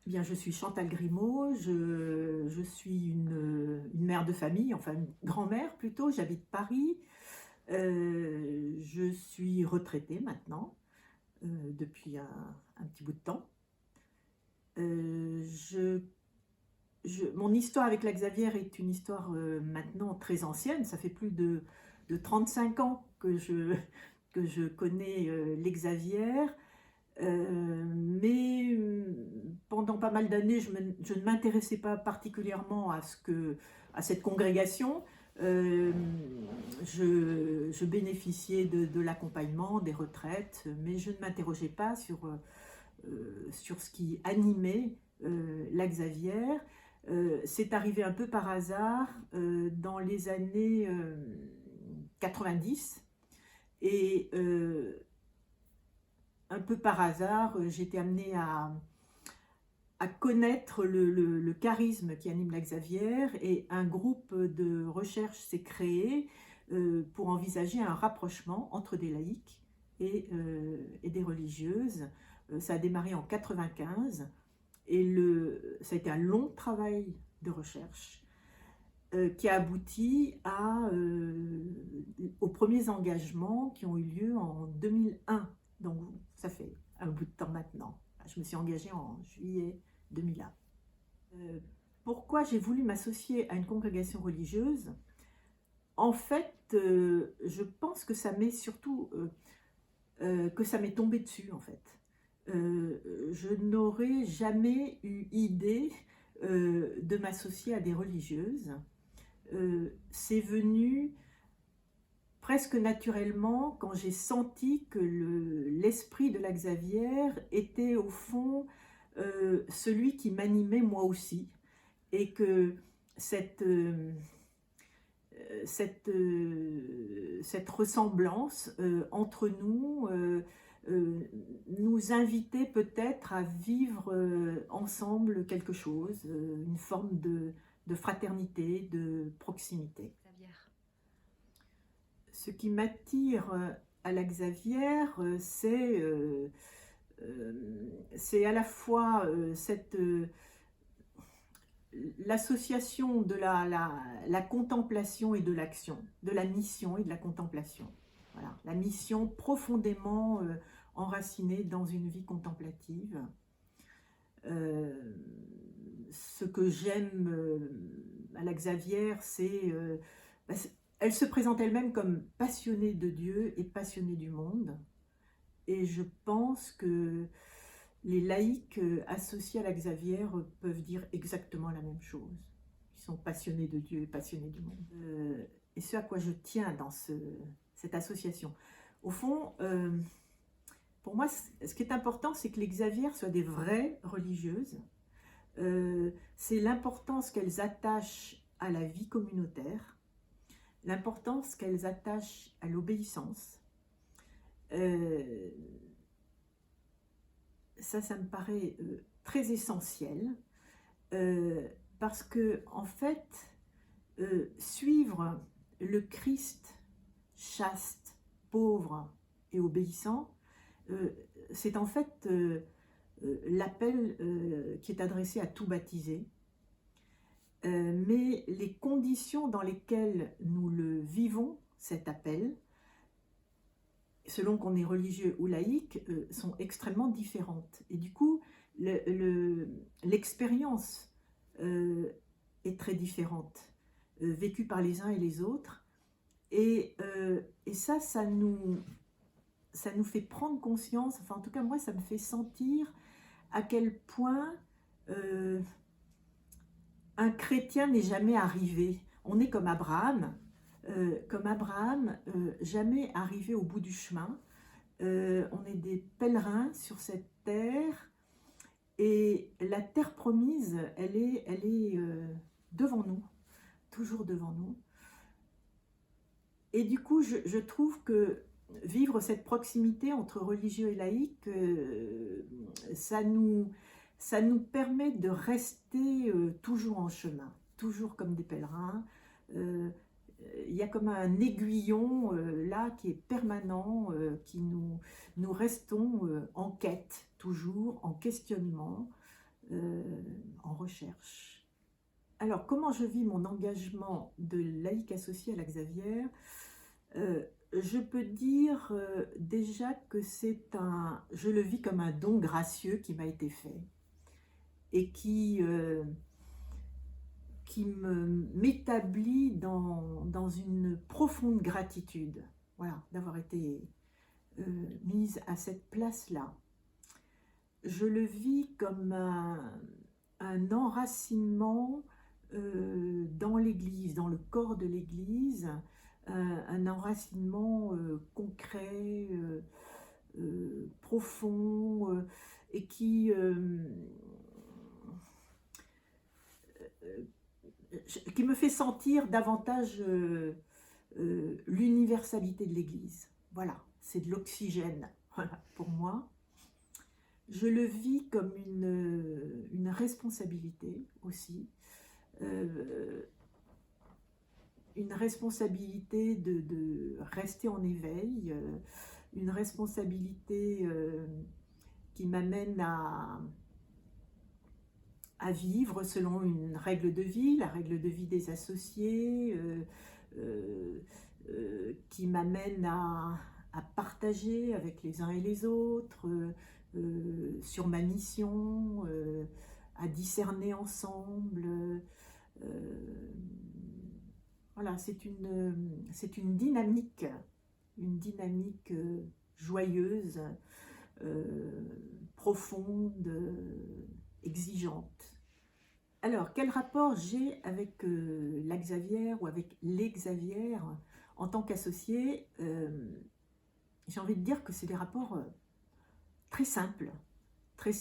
Eh bien, je suis Chantal Grimaud, je suis une mère de famille, enfin une grand-mère plutôt, j'habite Paris. Je suis retraitée maintenant, depuis un petit bout de temps. Euh, je, Mon histoire avec la Xavière est une histoire maintenant très ancienne, ça fait plus de 35 ans que je connais les Xavières. Mais pendant pas mal d'années, je ne m'intéressais pas particulièrement à cette congrégation. Euh, je bénéficiais de l'accompagnement, des retraites, mais je ne m'interrogeais pas sur ce qui animait la Xavière. C'est arrivé un peu par hasard dans les années 90 et un peu par hasard, j'étais amenée à connaître le charisme qui anime la Xavière et un groupe de recherche s'est créé pour envisager un rapprochement entre des laïcs et des religieuses. Ça a démarré en 95 et ça a été un long travail de recherche qui a abouti aux premiers engagements qui ont eu lieu en 2001. Donc ça fait un bout de temps maintenant. Je me suis engagée en juillet 2001. Pourquoi j'ai voulu m'associer à une congrégation religieuse? En fait, je pense que ça m'est surtout que ça m'est tombé dessus en fait. Je n'aurais jamais eu idée de m'associer à des religieuses. C'est venu presque naturellement quand j'ai senti que l'esprit de la Xavière était au fond celui qui m'animait moi aussi et que cette, euh, cette ressemblance entre nous nous invitait peut-être à vivre ensemble quelque chose, une forme de fraternité, de proximité. Ce qui m'attire à la Xavière, c'est à la fois l'association de la contemplation et de l'action, de la mission et de la contemplation. Voilà, la mission profondément enracinée dans une vie contemplative. Ce que j'aime à la Xavière, bah, elle se présente elle-même comme passionnée de Dieu et passionnée du monde. Et je pense que les laïcs associés à la Xavière peuvent dire exactement la même chose. Ils sont passionnés de Dieu et passionnés du monde. Et ce à quoi je tiens dans cette association. Au fond, pour moi, ce qui est important, c'est que les Xavières soient des vraies religieuses. C'est l'importance qu'elles attachent à la vie communautaire, l'importance qu'elles attachent à l'obéissance. Ça me paraît très essentiel parce que, en fait, suivre le Christ chaste, pauvre et obéissant, c'est en fait l'appel qui est adressé à tout baptisé. Mais les conditions dans lesquelles nous le vivons, cet appel, selon qu'on est religieux ou laïque, sont extrêmement différentes. Et du coup, l'expérience est très différente, vécue par les uns et les autres. Et ça nous fait prendre conscience, enfin en tout cas moi, ça me fait sentir à quel point un chrétien n'est jamais arrivé. On est comme Abraham, jamais arrivé au bout du chemin. On est des pèlerins sur cette terre et la terre promise, elle est devant nous, toujours devant nous. Et du coup, je trouve que vivre cette proximité entre religieux et laïcs, ça nous permet de rester toujours en chemin, toujours comme des pèlerins. Il y a comme un aiguillon là qui est permanent, nous restons en quête, toujours en questionnement. en recherche. Alors, comment je vis mon engagement de laïque associé à la Xavière? Je peux dire déjà que je le vis comme un don gracieux qui m'a été fait et qui m'établit dans une profonde gratitude, voilà, d'avoir été mise à cette place-là. Je le vis comme un enracinement dans l'Église, dans le corps de l'Église, un enracinement concret, profond, et qui me fait sentir davantage l'universalité de l'Église. Voilà, c'est de l'oxygène, voilà, pour moi. Je le vis comme une responsabilité aussi, une responsabilité de rester en éveil, une responsabilité qui m'amène à vivre selon une règle de vie, la règle de vie des associés, qui m'amène à partager avec les uns et les autres sur ma mission, à discerner ensemble. Voilà, c'est une dynamique joyeuse, profonde, exigeante. Alors, quel rapport j'ai avec la Xavière ou avec les Xavières en tant qu'associé? J'ai envie de dire que c'est des rapports très simples, très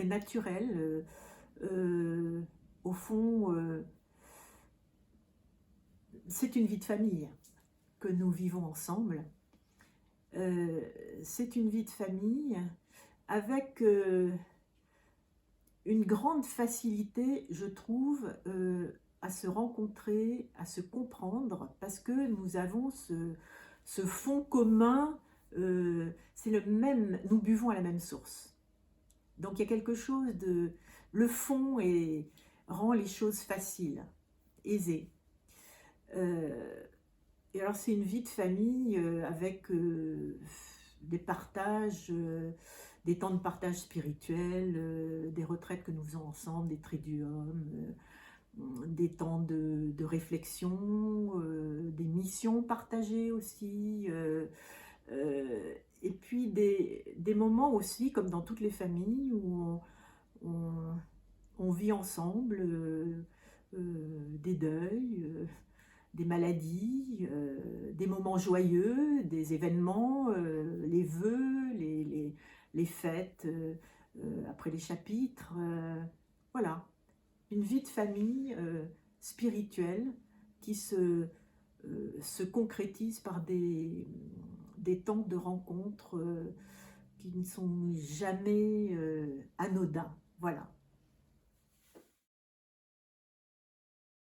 naturels. Au fond, c'est une vie de famille que nous vivons ensemble. C'est une vie de famille avec une grande facilité, je trouve, à se rencontrer, à se comprendre, parce que nous avons ce fond commun, c'est le même, nous buvons à la même source. Donc il y a quelque chose de... Le fond rend les choses faciles, aisées. Et alors c'est une vie de famille avec des partages, des temps de partage spirituel, des retraites que nous faisons ensemble, des triduums, des temps de réflexion, des missions partagées aussi, et puis des moments aussi, comme dans toutes les familles, où on vit ensemble des deuils, des maladies, des moments joyeux, des événements, les vœux, les fêtes, après les chapitres. Voilà, une vie de famille spirituelle qui se concrétise par des temps de rencontres qui ne sont jamais anodins. Voilà.